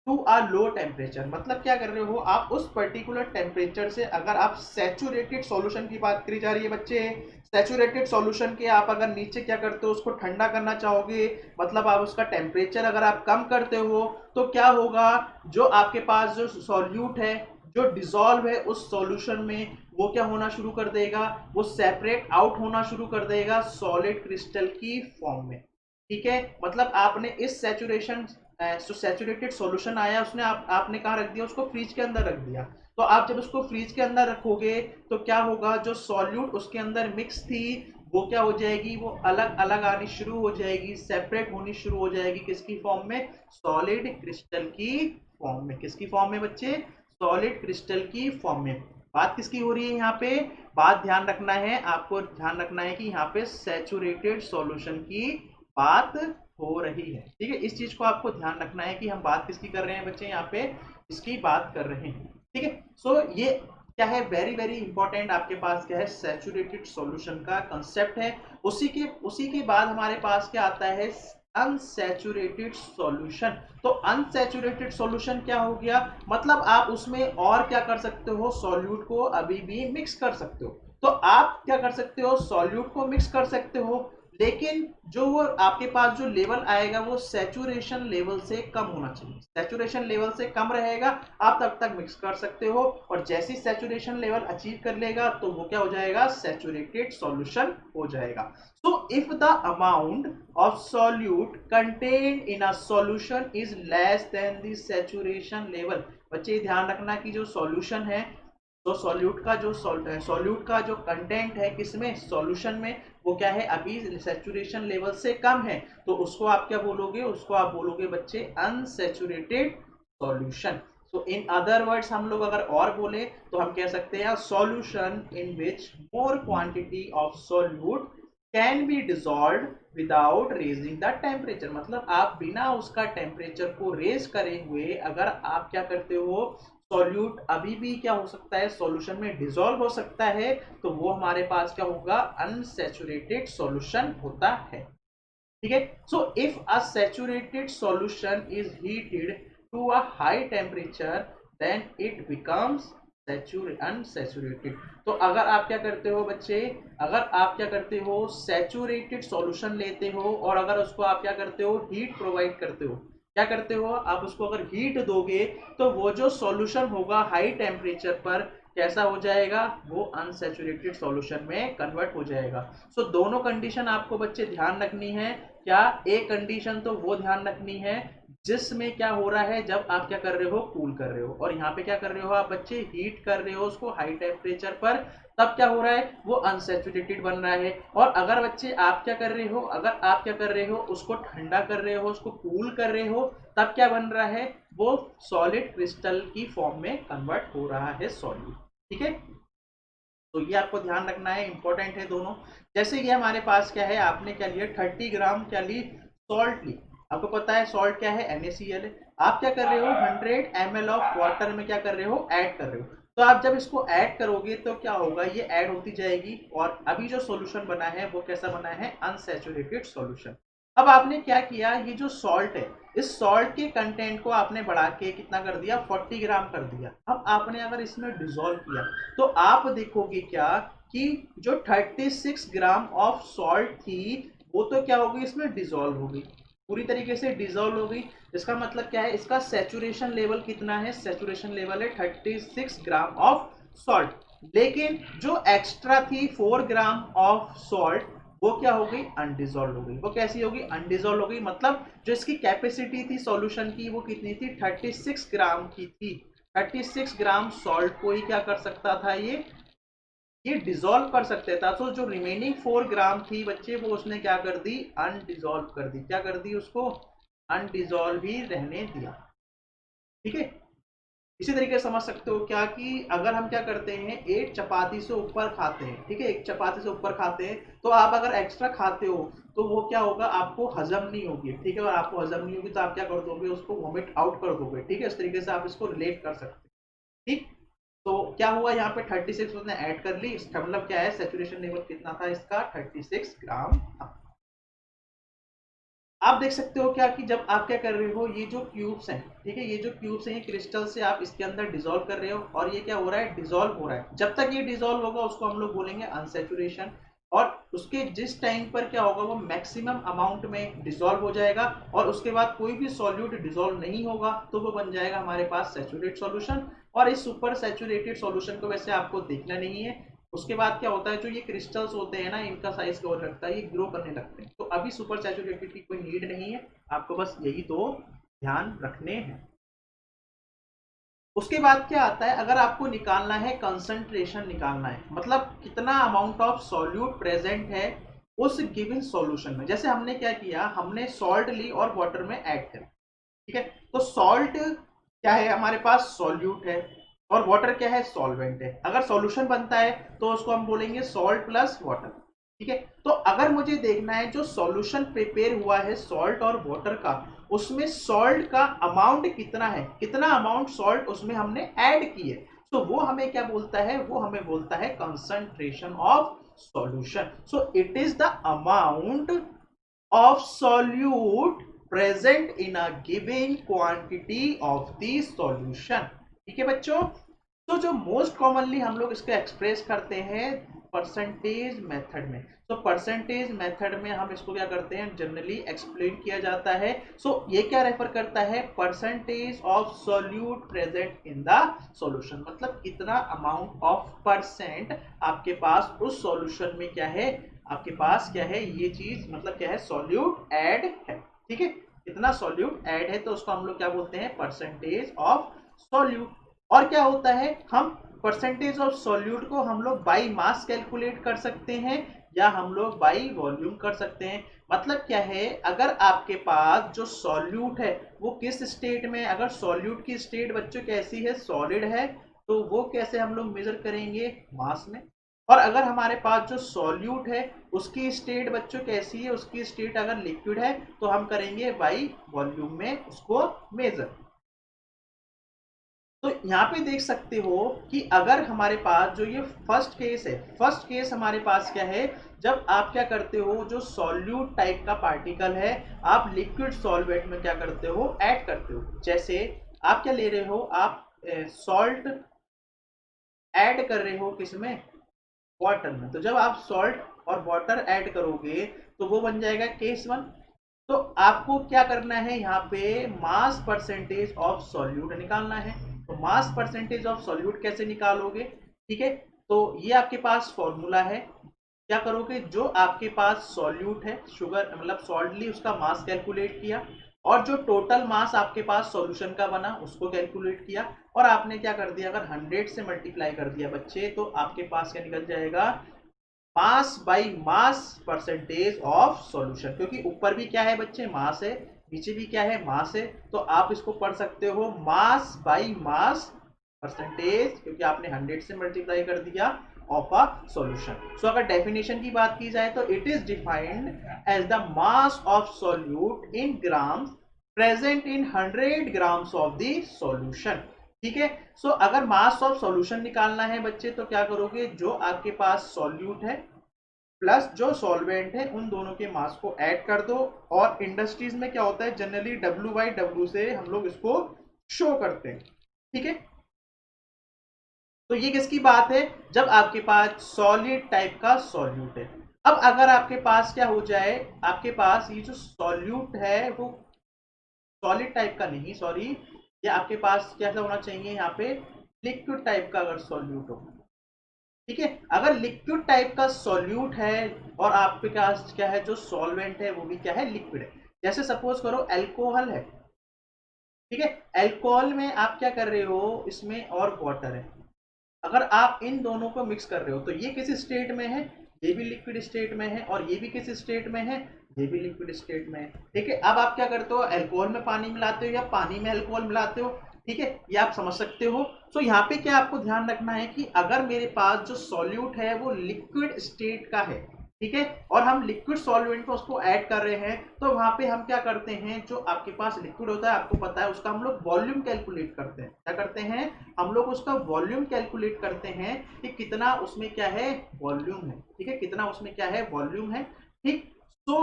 to a low temperature, मतलब क्या कर रहे हो आप, उस पर्टिकुलर टेम्परेचर से, अगर आप सैचुरेटेड सॉल्यूशन की बात करी जा रही है बच्चे, सैचुरेटेड सॉल्यूशन के आप अगर नीचे क्या करते हो, उसको ठंडा करना चाहोगे, मतलब आप उसका टेम्परेचर अगर आप कम करते हो, तो क्या होगा, जो आपके पास जो सॉल्यूट है, जो डिजॉल्व है उस सॉल्यूशन में, वो क्या होना शुरू कर देगा, वो सेपरेट आउट होना शुरू कर देगा सॉलिड क्रिस्टल की फॉर्म में। ठीक है, मतलब आपने इस सैचुरेशन जो सैचुरेटेड सॉल्यूशन आया उसने आपने कहाँ रख दिया, उसको फ्रिज के अंदर रख दिया। तो आप जब उसको फ्रिज के अंदर रखोगे तो क्या होगा, जो सॉल्यूट उसके अंदर मिक्स थी वो क्या हो जाएगी, वो अलग अलग आनी शुरू हो जाएगी, सेपरेट होनी शुरू हो जाएगी, किसकी फॉर्म में, सॉलिड क्रिस्टल की फॉर्म में। किसकी फॉर्म में बच्चे, सॉलिड क्रिस्टल की फॉर्म में। बात किसकी हो रही है यहाँ पे, बात ध्यान रखना है, आपको ध्यान रखना है कि यहाँ पे सैचुरेटेड सॉल्यूशन की बात हो रही है। ठीक है, इस चीज को आपको ध्यान रखना है कि हम बात किसकी कर रहे हैं बच्चे, यहाँ पे इसकी बात कर रहे हैं। ठीक है, सो ये क्या है, वेरी वेरी इंपॉर्टेंट आपके पास क्या है, सैचुरेटेड सॉल्यूशन का कंसेप्ट है। उसी के बाद हमारे पास क्या आता है, अनसैचुरेटेड सॉल्यूशन। तो अनसैचुरेटेड सॉल्यूशन क्या हो गया, मतलब आप उसमें और क्या कर सकते हो, सॉल्यूट को अभी भी मिक्स कर सकते हो। तो आप क्या कर सकते हो, सॉल्यूट को मिक्स कर सकते हो, लेकिन जो वो आपके पास जो लेवल आएगा वो सैचुरेशन लेवल से कम होना चाहिए। सैचुरेशन लेवल से कम रहेगा, आप तब तक मिक्स कर सकते हो, और जैसी सैचुरेशन लेवल अचीव कर लेगा तो वो क्या हो जाएगा, सैचुरेटेड सॉल्यूशन हो जाएगा। So if the amount of solute contained in a solution is less than the saturation level, बच्चे ध्यान रखना कि जो सॉल्यूशन है, तो सॉल्यूट का जो कंटेंट है किसमें, सॉल्यूशन में, वो क्या है, अभी सैचुरेशन लेवल से कम है, तो उसको आप क्या बोलोगे, उसको आप बोलोगे बच्चे अनसैचुरेटेड सॉल्यूशन। तो इन अदर वर्ड्स हम लोग अगर और बोले तो हम कह सकते हैं solution in which more quantity of solute can be dissolve without raising the temperature, मतलब आप बिना उसका टेम्परेचर को रेज करे हुए अगर आप क्या करते हो, सॉल्यूट अभी भी क्या हो सकता है, सॉल्यूशन में डिसॉल्व हो सकता है, तो वो हमारे पास क्या होगा, अनसैचुरेटेड सॉल्यूशन होता है। ठीक है, so if a saturated solution is heated to a high temperature then it becomes unsaturated. तो अगर आप क्या करते हो बच्चे, अगर आप क्या करते हो, सैचुरेटेड सॉल्यूशन लेते हो और अगर उसको आप क्या करते हो, हीट प्रोवाइड करते हो, क्या करते हो आप उसको अगर हीट दोगे तो वो जो सॉल्यूशन होगा हाई टेम्परेचर पर कैसा हो जाएगा, वो अनसैचुरेटेड सॉल्यूशन में कन्वर्ट हो जाएगा। सो दोनों कंडीशन आपको बच्चे ध्यान रखनी है। क्या, एक कंडीशन तो वो ध्यान रखनी है जिसमें क्या हो रहा है, जब आप क्या कर रहे हो, कूल कर रहे हो, और यहाँ पे क्या कर रहे हो आप बच्चे, हीट कर रहे हो उसको हाई टेम्परेचर पर, तब क्या हो रहा है, वो अनसैचुरेटेड बन रहा है। और अगर बच्चे आप क्या कर रहे हो, अगर आप क्या कर रहे हो, उसको ठंडा कर रहे हो, उसको कूल कर रहे हो, तब क्या बन रहा है, वो सॉलिड क्रिस्टल की फॉर्म में कन्वर्ट हो रहा है सॉल्यूट। ठीक है, तो ये आपको ध्यान रखना है, इंपॉर्टेंट है दोनों। जैसे ये हमारे पास क्या है, आपने क्या लिया, 30 ग्राम क्या ली, सॉल्ट ली। आपको पता है सॉल्ट क्या है, NaCl है। आप क्या कर रहे हो, 100 ml ऑफ वाटर में क्या कर रहे हो, ऐड कर रहे हो। तो आप जब इसको ऐड करोगे तो क्या होगा, ये ऐड होती जाएगी, और अभी जो सॉल्यूशन बना है वो कैसा बना है, अनसैचुरेटेड सॉल्यूशन। अब आपने क्या किया, ये जो सॉल्ट है, इस सॉल्ट के कंटेंट को आपने बढ़ा के कितना कर दिया, 40 ग्राम कर दिया। अब आपने अगर इसमें डिसॉल्व किया तो आप देखोगे क्या कि जो 36 ग्राम ऑफ सॉल्ट थी वो तो क्या होगी, इसमें डिसॉल्व हो गई, पूरी तरीके से डिसॉल्व हो गई। इसका मतलब क्या है, इसका सैचुरेशन लेवल कितना है, सैचुरेशन लेवल है 36 ग्राम ऑफ सॉल्ट। लेकिन जो एक्स्ट्रा थी 4 ग्राम ऑफ सॉल्ट, वो क्या हो गई, अनडिजॉल्व हो गई। वो कैसी होगी, अनडिजॉल्व हो गई, मतलब जो इसकी कैपेसिटी थी सॉल्यूशन की वो कितनी थी, 36 ग्राम की थी। 36 ग्राम सॉल्ट को ही क्या कर सकता था, ये डिजॉल्व कर सकते था। तो जो रिमेनिंग 4 ग्राम थी बच्चे, वो उसने क्या कर दी, अनडिजॉल्व कर दी। क्या कर दी, उसको अनडिजॉल्व ही रहने दिया। ठीक है, इसी तरीके से समझ सकते हो क्या कि अगर हम क्या करते हैं, एक चपाती से ऊपर खाते हैं, ठीक है, एक चपाती से ऊपर खाते हैं, तो आप अगर एक्स्ट्रा खाते हो तो वो क्या होगा, आपको हजम नहीं होगी, ठीक है, और आपको हजम नहीं होगी तो आप क्या कर दोगे, उसको वॉमिट आउट कर दोगे, ठीक है। इस तरीके से आप इसको रिलेट कर सकते हैं, ठीक। तो क्या हुआ यहाँ पे 36 उसने ऐड कर ली, इसका मतलब क्या है, सैचुरेशन लेवल कितना था इसका, 36 ग्राम था। आप देख सकते हो क्या कि जब आप क्या कर रहे हो, ये जो क्यूब्स हैं, ठीक है, ये जो क्यूब्स हैं, क्रिस्टल से आप इसके अंदर डिसॉल्व कर रहे हो, और ये क्या हो रहा है, डिसॉल्व हो रहा है। जब तक ये डिसॉल्व होगा उसको हम लोग बोलेंगे अनसैचुरेशन, और उसके जिस टाइम पर क्या होगा, वो मैक्सिमम अमाउंट में डिसॉल्व हो जाएगा, और उसके बाद कोई भी सॉल्यूट डिसॉल्व नहीं होगा तो वो बन जाएगा हमारे पास सैचुरेट सॉल्यूशन। और इस सुपर सैचुरेटेड सॉल्यूशन को वैसे आपको देखना नहीं है। उसके बाद क्या होता है, जो ये क्रिस्टल्स होते हैं ना, इनका साइज कवर रखता है, ये ग्रो करने लगते हैं। तो अभी सुपर सैचुरेटेड की कोई नीड नहीं है, आपको बस यही दो ध्यान रखने हैं। उसके बाद क्या आता है, अगर आपको निकालना है कंसंट्रेशन, निकालना है मतलब कितना अमाउंट ऑफ सॉल्यूट प्रेजेंट है उस गिवन सॉल्यूशन में। जैसे हमने क्या किया, हमने सॉल्ट ली और वाटर में ऐड कर, ठीक है। तो सॉल्ट क्या है, हमारे पास सॉल्यूट है, और वाटर क्या है, सॉल्वेंट है। अगर सॉल्यूशन बनता है तो उसको हम बोलेंगे सॉल्ट प्लस वाटर, ठीक है। तो अगर मुझे देखना है जो सॉल्यूशन प्रिपेयर हुआ है सॉल्ट और वाटर का, उसमें सॉल्ट का अमाउंट कितना है, कितना अमाउंट सॉल्ट उसमें हमने ऐड की है, तो वो हमें क्या बोलता है, वो हमें बोलता है concentration of solution. So it is the amount of solute present in a given quantity of the solution, ठीक है बच्चों। तो जो मोस्ट कॉमनली हम लोग इसको एक्सप्रेस करते हैं परसेंटेज मेथड में, तो परसेंटेज मेथड में हम इसको क्या करते हैं, जनरली एक्सप्लेन किया जाता है। सो ये क्या रेफर करता है, percentage of solute present in the solution, मतलब कितना अमाउंट ऑफ परसेंट आपके पास उस सॉल्यूशन में क्या है, आपके पास क्या है, ये चीज मतलब क्या है, सॉल्यूट ऐड है, ठीक है। इतना सॉल्यूट ऐड है तो उसको हम लोग क्या बोलते हैं, परसेंटेज ऑफ सॉल्यूट। और क्या होता है, हम परसेंटेज ऑफ सॉल्यूट को हम लोग बाई मास कैलकुलेट कर सकते हैं, या हम लोग बाई वॉल्यूम कर सकते हैं। मतलब क्या है, अगर आपके पास जो सॉल्यूट है वो किस स्टेट में, अगर सॉल्यूट की स्टेट बच्चों कैसी है, सॉलिड है, तो वो कैसे हम लोग मेजर करेंगे, मास में। और अगर हमारे पास जो सॉल्यूट है उसकी स्टेट बच्चों कैसी है, उसकी स्टेट अगर लिक्विड है तो हम करेंगे बाई वॉल्यूम में उसको मेजर। तो यहाँ पे देख सकते हो कि अगर हमारे पास जो ये फर्स्ट केस है, फर्स्ट केस हमारे पास क्या है, जब आप क्या करते हो, जो सॉल्यूट टाइप का पार्टिकल है आप लिक्विड सॉल्वेंट में क्या करते हो, ऐड करते हो। जैसे आप क्या ले रहे हो, आप सॉल्ट ऐड कर रहे हो किसमें, वाटर में। तो जब आप सॉल्ट और वाटर ऐड करोगे तो वो बन जाएगा केस वन। तो आपको क्या करना है, यहाँ पे मास परसेंटेज ऑफ सॉल्यूट निकालना है। तो मास परसेंटेज ऑफ सॉल्यूट कैसे निकालोगे, ठीक है। तो ये आपके पास फॉर्मूला है, क्या करोगे, जो आपके पास सॉल्यूट है, शुगर मतलब सॉल्ट ली, उसका मास कैलकुलेट किया, और जो टोटल मास आपके पास सॉल्यूशन का बना उसको कैलकुलेट किया, और आपने क्या कर दिया, अगर 100 से मल्टीप्लाई कर दिया बच्चे, तो आपके पास क्या निकल जाएगा, mass by mass percentage of solution. क्योंकि ऊपर भी क्या है बच्चे, मास है, नीचे भी क्या है, मास है, तो आप इसको पढ़ सकते हो मास बाई मास परसेंटेज, क्योंकि आपने 100 से मल्टीप्लाई कर दिया ऑफ अ सॉल्यूशन। सो अगर डेफिनेशन की बात की जाए तो it is defined as the mass of solute in grams present in 100 grams of the solution, ठीक है। सो अगर मास ऑफ सॉल्यूशन निकालना है बच्चे तो क्या करोगे, जो आपके पास सॉल्यूट है प्लस जो सॉल्वेंट है उन दोनों के मास को ऐड कर दो। और इंडस्ट्रीज में क्या होता है, जनरली W/W से हम लोग इसको शो करते हैं, ठीक है। तो ये किसकी बात है, जब आपके पास सॉलिड टाइप का सॉल्यूट है। अब अगर आपके पास क्या हो जाए, आपके पास ये जो सॉल्यूट है वो सॉलिड टाइप का नहीं, सॉरी, ये आपके पास कैसा होना चाहिए, यहाँ पे लिक्विड टाइप का अगर सॉल्यूट हो, ठीक है। अगर लिक्विड टाइप का सॉल्यूट है और आपके पास क्या है, जो सॉल्वेंट है वो भी क्या है, लिक्विड है। जैसे सपोज करो अल्कोहल है, ठीक है, अल्कोहल में आप क्या कर रहे हो, इसमें और वाटर है, अगर आप इन दोनों को मिक्स कर रहे हो तो ये किस स्टेट में है, ये भी लिक्विड स्टेट में है, और ये भी किस स्टेट में है, ये भी लिक्विड स्टेट में है, ठीक है। अब आप क्या करते हो, अल्कोहल में पानी मिलाते हो या पानी में अल्कोहल मिलाते हो, ठीक है, ये आप समझ सकते हो। सो यहाँ पे क्या आपको ध्यान रखना है कि अगर मेरे पास जो सॉल्यूट है वो लिक्विड स्टेट का है, ठीक है, और हम लिक्विड सॉल्वेंट में उसको ऐड कर रहे हैं, तो वहां पे हम क्या करते हैं, जो आपके पास लिक्विड होता है आपको पता है उसका हम लोग वॉल्यूम कैलकुलेट करते हैं। क्या करते हैं, हम लोग उसका वॉल्यूम कैलकुलेट करते हैं कि कितना उसमें क्या है, वॉल्यूम है, ठीक है, कितना उसमें क्या है, वॉल्यूम है, ठीक। तो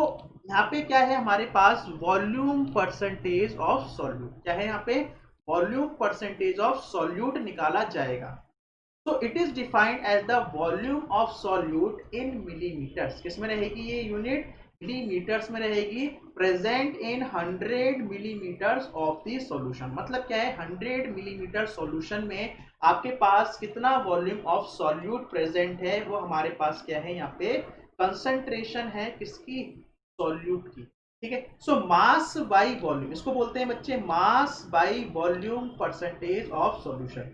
यहाँ पे क्या है हमारे पास वॉल्यूम परसेंटेज ऑफ सॉल्यूट, क्या है यहाँ पे, वॉल्यूम परसेंटेज ऑफ सॉल्यूट निकाला जाएगा। So it is defined as the volume of solute in millimeters। किस में रहेगी ये यूनिट, मिलीमीटर्स में रहेगी, present in 100 millimetres of the solution. मतलब क्या है, 100 मिलीमीटर सॉल्यूशन में आपके पास कितना वॉल्यूम ऑफ सॉल्यूट प्रेजेंट है, वो हमारे पास क्या है, यहाँ पे कंसंट्रेशन है किसकी, सॉल्यूट की, ठीक है। सो मास बाई वॉल्यूम, इसको बोलते हैं बच्चे mass by volume percentage of solution,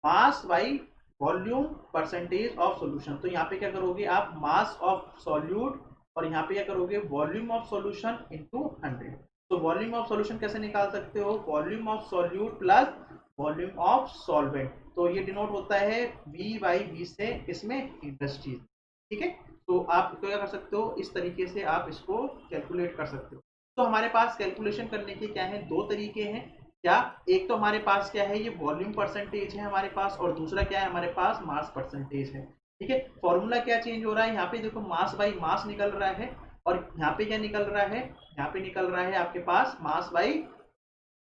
mass by volume percentage of solution. तो यहाँ पे क्या करोगे आप, मास ऑफ सॉल्यूट, और यहाँ पे क्या करोगे, वॉल्यूम ऑफ सॉल्यूशन इनटू 100। तो वॉल्यूम ऑफ सॉल्यूशन कैसे निकाल सकते हो, volume of solute plus volume of solvent. तो ये डिनोट होता है V बाई V से, इसमें इंडस्ट्रीज, ठीक है। तो आप क्या कर सकते हो, इस तरीके से आप इसको कैलकुलेट कर सकते हो। तो हमारे पास कैलकुलेशन करने के क्या है, दो तरीके हैं। क्या, एक तो हमारे पास क्या है, ये वॉल्यूम परसेंटेज है हमारे पास, और दूसरा क्या है हमारे पास, मास परसेंटेज है, ठीक है। फॉर्मूला क्या चेंज हो रहा है, यहाँ पे देखो मास बाई मास निकल रहा है, और यहाँ पे क्या निकल रहा है, यहाँ पे निकल रहा है आपके पास मास बाई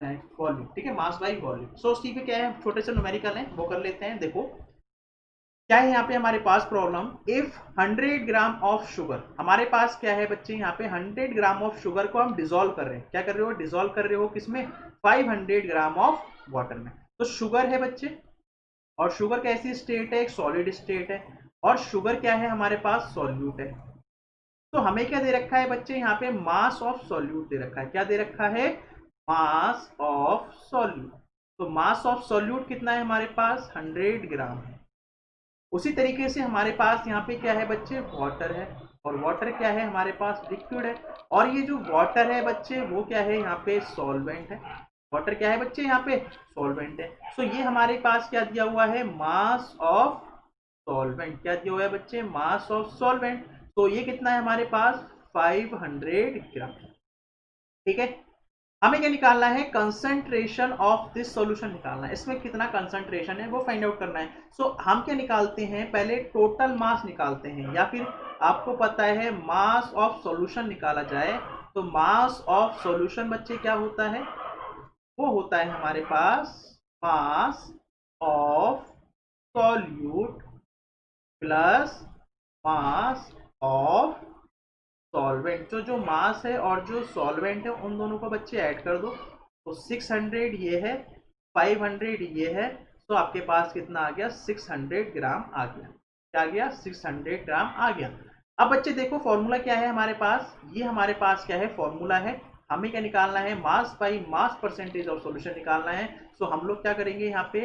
वॉल्यूम, ठीक है, मास बाई वॉल्यूम। सो उसी पे क्या है, छोटे से न्यूमेरिकल है वो कर लेते हैं। देखो क्या है यहाँ पे हमारे पास problem, if 100 gram of sugar, हमारे पास क्या है बच्चे, यहाँ पे 100 ग्राम ऑफ शुगर को हम डिसॉल्व कर रहे हैं, क्या कर रहे हो, डिसॉल्व कर रहे हो किसमें, 500 ग्राम ऑफ वाटर में। तो शुगर है बच्चे, और शुगर कैसी स्टेट है, एक सॉलिड स्टेट है, और शुगर क्या है हमारे पास, सॉल्यूट है। तो हमें क्या दे रखा है बच्चे, यहाँ पे मास ऑफ सॉल्यूट दे रखा है, क्या दे रखा है, मास ऑफ सॉल्यूट। तो मास ऑफ सॉल्यूट कितना है हमारे पास, 100 ग्राम है। उसी तरीके से हमारे पास यहाँ पे क्या है बच्चे, वाटर है, और वाटर क्या है हमारे पास, लिक्विड है, और ये जो वाटर है बच्चे वो क्या है यहाँ पे, सॉल्वेंट है। वाटर क्या है बच्चे, यहाँ पे सॉल्वेंट है। सो ये हमारे पास क्या दिया हुआ है, मास ऑफ सॉल्वेंट, क्या दिया हुआ है बच्चे, मास ऑफ सॉल्वेंट। तो ये कितना है हमारे पास, 500 ग्राम, ठीक है। हमें क्या निकालना है, कंसंट्रेशन ऑफ दिस सॉल्यूशन निकालना है, इसमें कितना कंसंट्रेशन है वो फाइंड आउट करना है। सो हम क्या निकालते हैं, पहले टोटल मास निकालते हैं, या फिर आपको पता है मास ऑफ सॉल्यूशन निकाला जाए। तो मास ऑफ सॉल्यूशन बच्चे क्या होता है, वो होता है हमारे पास mass of solute plus mass of solvent. जो मास है और जो सॉल्वेंट है उन दोनों को बच्चे ऐड कर दो, तो 600 ये है, 500 ये है, तो आपके पास कितना आ गया, 600 ग्राम आ गया, क्या आ गया, 600 ग्राम आ गया। अब बच्चे देखो फॉर्मूला क्या है हमारे पास, ये हमारे पास क्या है, फॉर्मूला है, हमें क्या निकालना है, mass by mass percentage of solution निकालना है। सो हम लोग क्या करेंगे, यहाँ पे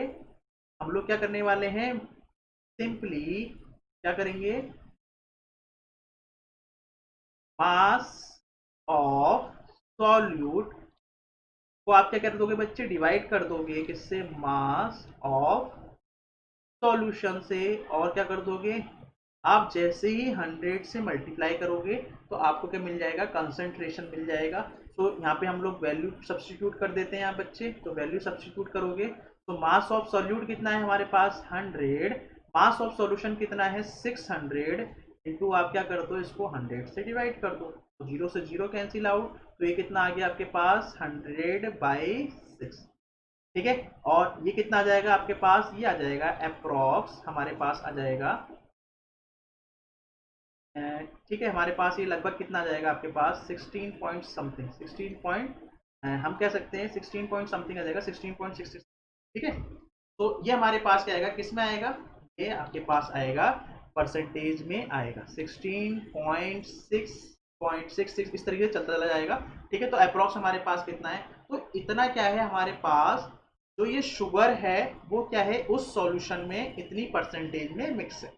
हम लोग क्या करने वाले हैं, सिंपली क्या करेंगे, मास ऑफ सॉल्यूट को आप क्या कर दोगे बच्चे, डिवाइड कर दोगे किससे, मास ऑफ सॉल्यूशन से, और क्या कर दोगे आप, जैसे ही 100 से मल्टीप्लाई करोगे तो आपको क्या मिल जाएगा, कंसंट्रेशन मिल जाएगा। तो यहाँ पे हम लोग वैल्यू सब्स्टिट्यूट कर देते हैं यहाँ बच्चे, तो वैल्यू सब्स्टिट्यूट करोगे तो मास ऑफ सॉल्यूट कितना है हमारे पास, 100, मास ऑफ सॉल्यूशन कितना है, 600, इंटू आप क्या कर दो, इसको 100 से डिवाइड कर दो, तो 0 से 0 कैंसिल आउट, तो ये कितना आ गया आपके पास, 100/6, ठीक है। और ये कितना आ जाएगा आपके पास, ये आ जाएगा अप्रॉक्स हमारे पास आ जाएगा, ठीक है, हमारे पास ये लगभग कितना आ जाएगा आपके पास, 16 पॉइंट समथिंग, 16 पॉइंट हम कह सकते हैं 16 पॉइंट समथिंग आ जाएगा, 16.66, ठीक है। तो ये हमारे पास क्या आएगा, किस में आएगा, ये आपके पास आएगा परसेंटेज में आएगा, 16.6.66 इस तरीके से चलता चला जाएगा, ठीक है। तो अप्रॉक्स हमारे पास कितना है, तो इतना क्या है हमारे पास, जो ये शुगर है वो क्या है, उस सॉल्यूशन में इतनी परसेंटेज में मिक्स है,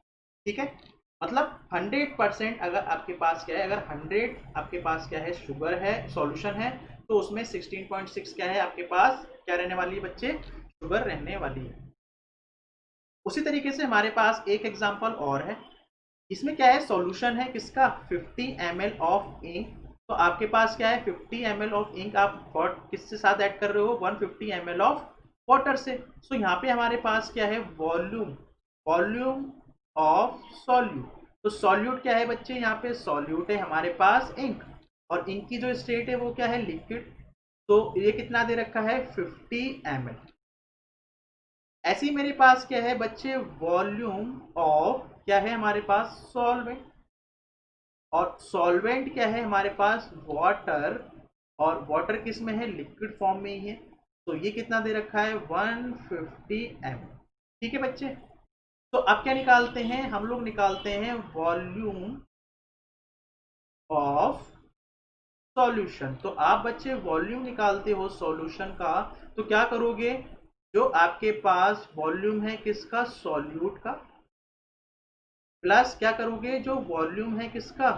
ठीक है। मतलब 100% अगर आपके पास क्या है, अगर 100 आपके पास क्या है, शुगर है, सॉल्यूशन है, तो उसमें 16.6 क्या है आपके पास, क्या रहने वाली है बच्चे, शुगर रहने वाली है। उसी तरीके से हमारे पास एक एग्जांपल और है। इसमें क्या है, सॉल्यूशन है किसका, 50 ml ऑफ इंक। तो आपके पास क्या है, 50 ml ऑफ इंक आप किससे साथ ऐड कर रहे हो, 150 ml ऑफ वाटर से। सो यहाँ पे हमारे पास क्या है, वॉल्यूम, वॉल्यूम ऑफ सॉल्यूट। तो सॉल्यूट क्या है बच्चे, यहाँ पे सॉल्यूट है हमारे पास इंक, और इंक की जो स्टेट है वो क्या है, लिक्विड। तो ये कितना दे रखा है, 50 ml। ऐसे ही मेरे पास क्या है बच्चे, वॉल्यूम ऑफ क्या है हमारे पास, सॉल्वेंट। और सॉल्वेंट क्या है हमारे पास, वाटर, और वाटर किस में है, लिक्विड फॉर्म में ही है। तो ये कितना दे रखा है, 150 ml। ठीक है बच्चे। तो अब क्या निकालते हैं हम लोग, निकालते हैं वॉल्यूम ऑफ सॉल्यूशन। तो आप बच्चे वॉल्यूम निकालते हो सॉल्यूशन का, तो क्या करोगे, जो आपके पास वॉल्यूम है किसका, सॉल्यूट का, प्लस क्या करोगे, जो वॉल्यूम है किसका,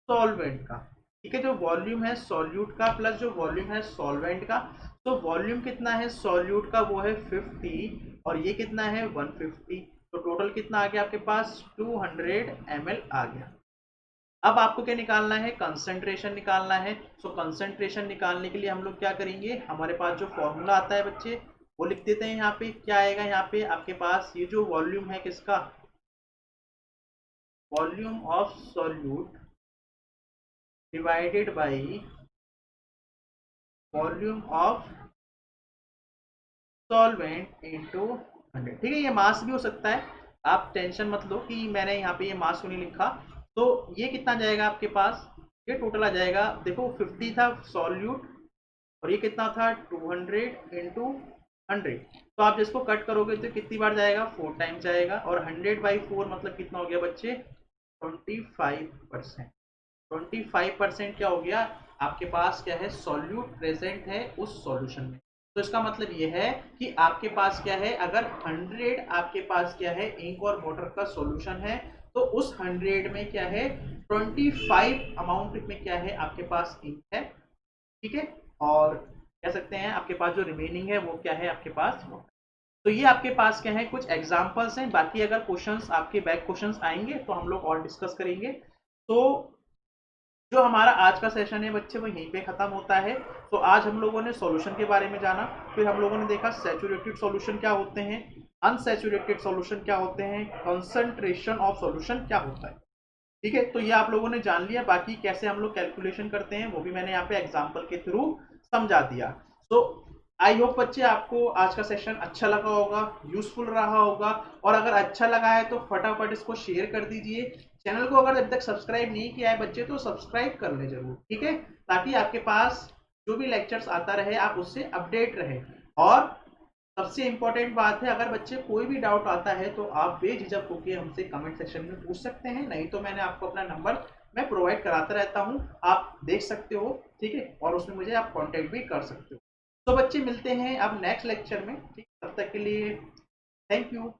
सॉल्वेंट का। ठीक है, जो वॉल्यूम है सॉल्यूट का प्लस जो वॉल्यूम है सॉल्वेंट का। तो वॉल्यूम कितना है सॉल्यूट का, वो है 50, और ये कितना है 150। तो टोटल कितना आ गया आपके पास, 200 ml आ गया। अब आपको क्या निकालना है, कंसंट्रेशन निकालना है। सो कंसंट्रेशन निकालने के लिए हम लोग क्या करेंगे, हमारे पास जो फॉर्मूला आता है बच्चे वो लिख देते हैं। यहाँ पे क्या आएगा, यहाँ पे आपके पास ये जो वॉल्यूम है किसका, volume of solute divided by volume of solvent into 100। ठीक है, ये मास भी हो सकता है, आप टेंशन मत लो कि मैंने यहाँ पे ये मास क्यों नहीं लिखा। तो ये कितना जाएगा आपके पास, ये टोटल आ जाएगा, देखो 50 था सॉल्यूट, और ये कितना था 200 इंटू 100। तो आप जिसको कट करोगे तो कितनी बार जाएगा, 4 टाइम जाएगा, और 100/4 मतलब कितना हो गया बच्चे, 25%। 25% क्या हो गया, आपके पास क्या है, सॉल्यूट प्रेजेंट है उस सॉल्यूशन में। तो इसका मतलब ये है कि आपके पास क्या है, अगर 100 आपके पास क्या है इंक और वाटर का सॉल्यूशन है, तो उस 100 में क्या है, 25 अमाउंट में क्या है आपके पास इंक है। ठीक है, और कह सकते हैं आपके पास जो रिमेनिंग है वो क्या है आपके पास वाटर। तो ये आपके पास क्या है, कुछ एग्जांपल्स हैं। बाकी अगर क्वेश्चंस आपके बैक क्वेश्चंस आएंगे तो हम लोग और डिस्कस करेंगे। तो जो हमारा आज का सेशन है बच्चे वो यहीं पे खत्म होता है। तो आज हम लोगों ने सॉल्यूशन के बारे में जाना, फिर हम लोगों ने देखा सैचुरेटेड सॉल्यूशन क्या होते हैं, अनसैचुरेटेड सॉल्यूशन क्या होते हैं, कंसंट्रेशन ऑफ सॉल्यूशन क्या होता है। ठीक है, तो ये आप लोगों ने जान लिया। बाकी कैसे हम लोग कैलकुलेशन करते हैं वो भी मैंने यहाँ पे एग्जाम्पल के थ्रू समझा दिया। तो आई होप बच्चे आपको आज का सेशन अच्छा लगा होगा, यूजफुल रहा होगा, और अगर अच्छा लगा है तो फटाफट इसको शेयर कर दीजिए। चैनल को अगर अभी तक सब्सक्राइब नहीं किया है बच्चे तो सब्सक्राइब कर ले जरूर, ठीक है, ताकि आपके पास जो भी लेक्चर्स आता रहे आप उससे अपडेट रहे। और सबसे इंपॉर्टेंट बात है, अगर बच्चे कोई भी डाउट आता है तो आप बेझिझक होकर हमसे कमेंट सेक्शन में पूछ सकते हैं, नहीं तो मैंने आपको अपना नंबर मैं प्रोवाइड कराता रहता हूं, आप देख सकते हो। ठीक है, और उसमें मुझे आप कांटेक्ट भी कर सकते हो। तो बच्चे मिलते हैं अब नेक्स्ट लेक्चर में। ठीक, तब तक के लिए थैंक यू।